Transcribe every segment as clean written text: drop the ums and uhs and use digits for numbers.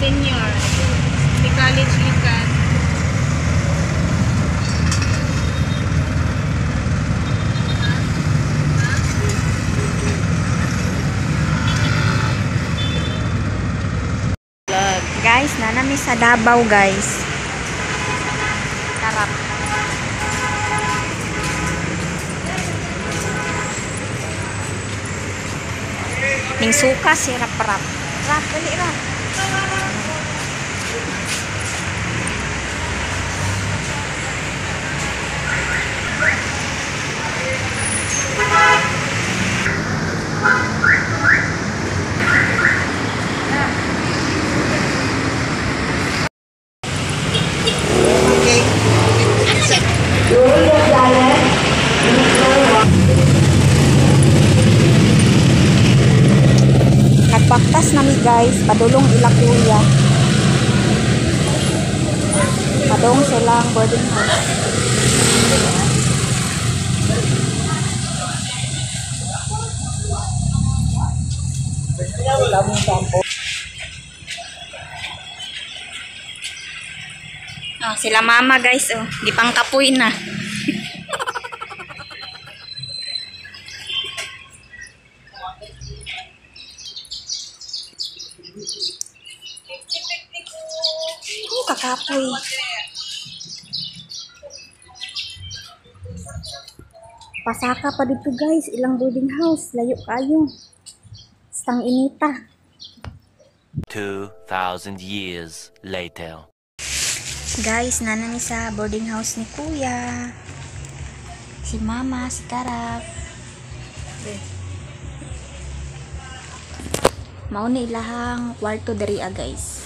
senior. Si college ikan. Guys, nanami sa Davao guys. Sarap. Ning suka sirap rap. Rap, dali rap. Nagpaktas nami guys, padulong ila kuya. Padong silang boarding house. Oh, sila mama guys, oh, gipang kapoy na. Kakapoy. Pasaka pa dito guys, ilang boarding house, layo kayo. Stang inita. 2,000 years later. Guys, nanami sa boarding house ni kuya. Si mama, si Karap. Mao ni ilahang kwarto diri guys.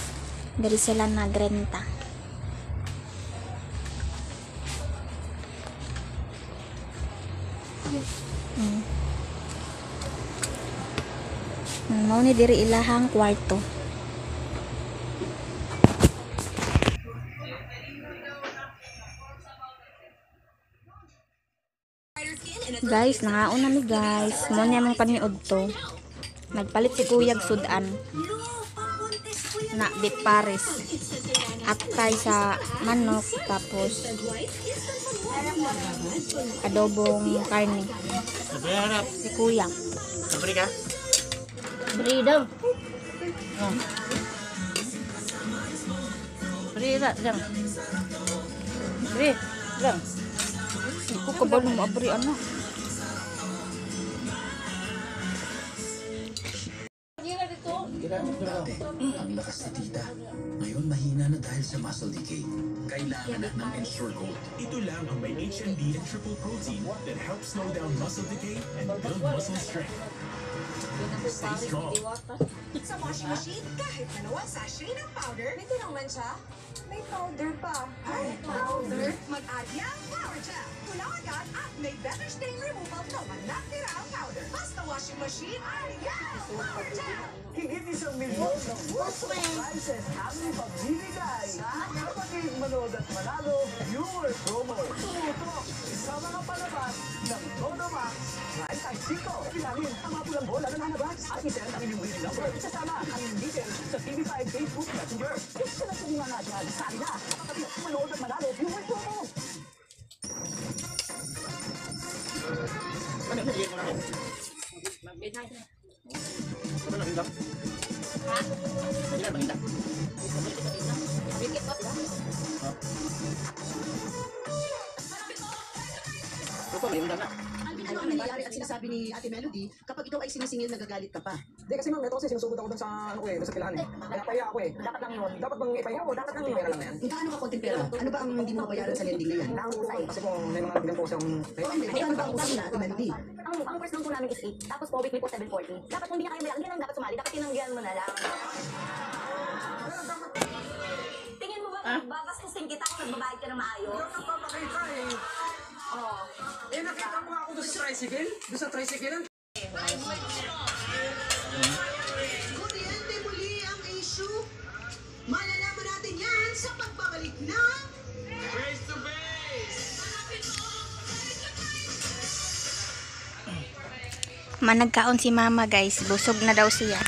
Dari sila nagrenta. Mao ni diri ilahang kwarto. Guys, nangaon na mi guys. Mo niya mong paniud to. Nagpalit si kuyag sudan. Na beef pares. Atay sa manok tapos adobong karne. Si kuya. Sabri ka? Beri daw. Bri lang. Beri lang. Hindi ko kabalo maabri ano. Dati, ang lakas ni tita. Ngayon mahina na dahil sa muscle decay. Kailangan na ng Ensure Gold. Ito lang ang may HMB and triple protein that helps slow down muscle decay and build muscle strength. Stay strong. Sa washing machine, kahit dalawang sachet ng powder, may tinanglan siya. May powder pa. Ay, powder? Mag-add yan, Power Gel. Tulaw agad at may better stain removal na walang tirang powder. Basta washing machine, ay yan! Power Gel! Higit isang milyon ng worth of prizes ang ipamimigay. Kapatid manood at manalo, viewer promo. Tumutok sa mga palabas ng Todo Max. Price tag 5. Bilangin ang mga pulang bola na nanabas at isend ang inyong winning number. Isasama ang inyong details sa TV5 Facebook Messenger. Gusto na kung nga nga dyan. Sali na. Kapatid manood at manalo, viewer promo. Ano yung nagiging mo na ako? Ano na hindang? Ha? Hindi na hindang? Ito, may hindang na. Ano ang nangyayari at sinasabi ni Ate Melody, kapag ikaw ay sinisingil, nagagalit ka pa. Hindi kasi ma'am, ito kasi sinusugod ako dun sa ano ko dun sa pilahan Kaya pahiya ako Dapat lang yun. Dapat bang ipahiya ko? Dapat lang yun. Pera lang na yan. Gaano ka konting pera? Ano ba ang hindi mo mabayaran sa lending na yan? Kasi kung may mga nabigyan po kasi akong... Ano ba ang usasin na Ate Melody? Ang first loan po namin is 8, tapos po weekly po 740. Dapat kung hindi na kayo mayaman, hindi lang dapat sumali, dapat tinanggihan mo na lang. Tingin mo ba, babastusin kita kung nagbabayad ka ng maayos? Napapakita Oo. nakita mo nga ako doon sa tricycle? Doon sa tricycle? Kuryente muli ang issue. Malalaman natin yan sa pagbabalik ng Face to face! Managkaon si mama guys, busog na daw siya.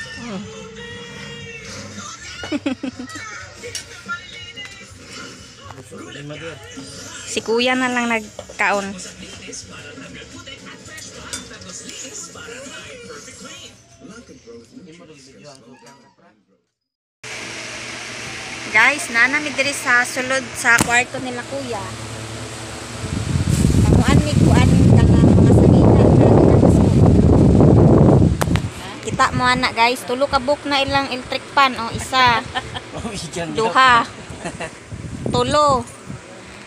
Si kuya na lang nagkaon. Guys, nanami diri sa sulod sa kwarto nila kuya. Kamuan ni kuan nga mga salita na kita mo anak guys, tulo ka book na ilang electric pan o isa. Duha. Tulo.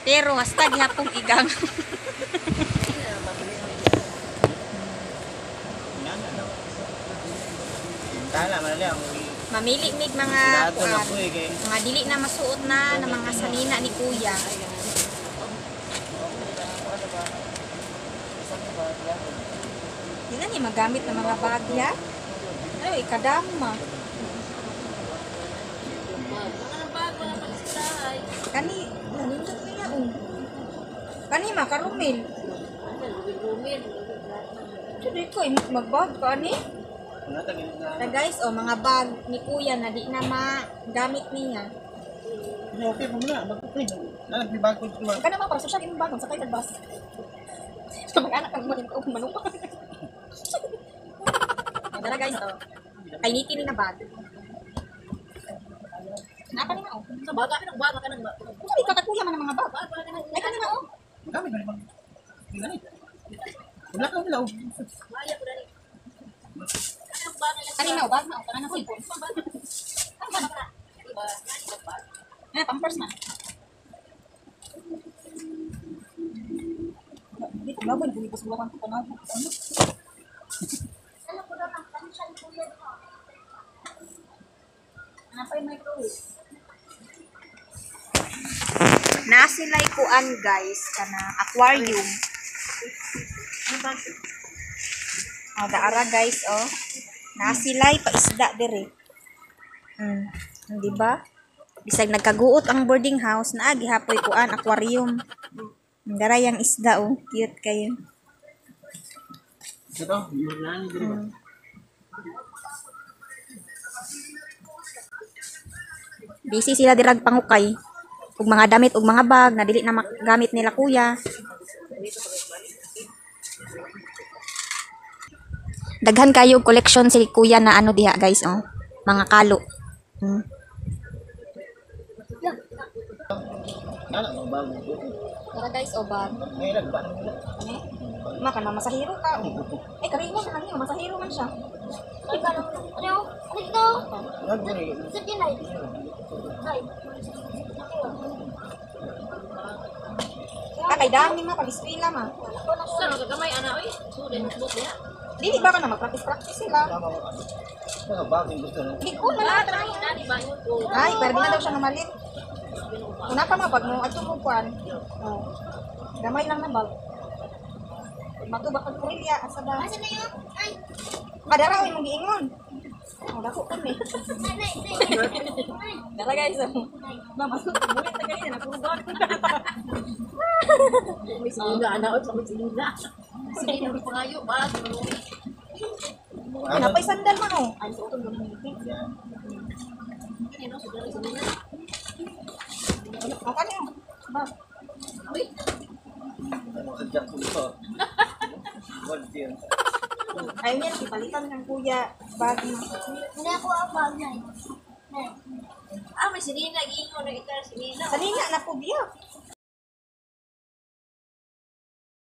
Pero hasta gihapong igang. Mamili mig mga kuan, mga dili na masuot na ng mga sanina ni kuya. Hindi na ni magamit ng mga bagya. Ay, kadama. Kani, nanindot niya Kani makarumil. Jadi ko magbag kani. Na guys, mga bag ni kuya na di na magamit niya. Okay po muna, magpupin. Nagbibag ko ito. Kana mga para sa imong bag sa kay bus. So mag-anak kang mo ko manong. Tara guys, Kay Nikki ni na bag. Napa ni na Sa bag ka ng bag ka nang bag. Sabi ka kuya man ang mga bag. Ay kanina Kami ba naman? Tingnan Wala ka wala. Kanina bag na kana na cellphone. Pampers na. Dito na ba yung bukas-bukas ko na. Ano po daw ang kansyan ko yan? Ano pa yung microwave? Nasilay kuan guys kana aquarium. Daara guys Nasilay pa isda dire. Di ba? Bisag nagkaguot ang boarding house na gihapoy kuan aquarium. Dara yang isda cute kayo. Ito, yun lang dire ba? Busy sila dirag pangukay. Ug mga damit ug mga bag na dili na magamit nila kuya. Daghan kayo collection si kuya na ano diha guys mga kalo. Tara guys bag. May nagba. Maka na masahiro ka. Ay kari mo man niyo masahiro man siya. Ay parang ano dito. Naguri. Sa dinay. Ay. Kay dami ma pag-eskwela ma. Saan gagamay ana oy? Student book ya. Dili ba ka na mag-practice sila? Mga bagay gusto na. Di ko na. Dali ba yun ko? Ay, pero di na daw siya namalit. Una pa mapag mo ato mo kuan. Gamay lang na bag. Matubak ang kurilya asa ba? Asa na yun? Ay. Kadara oy mong giingon. Dako kami. Dara guys. Mama, bulit na ganyan na puro gawin. May sinila ana o sa sinila. Sige na pangayo ba? Napay sandal man Ay so to mo ni. Ano sa dali sinila? Maka niyo. Ba. Uy. Sadya ko ito. Volunteer. Ayun yan, ipalitan ng kuya bag mo. Hindi ako ang bag na. May sinina giingon na itar sinina. Salina na po biya.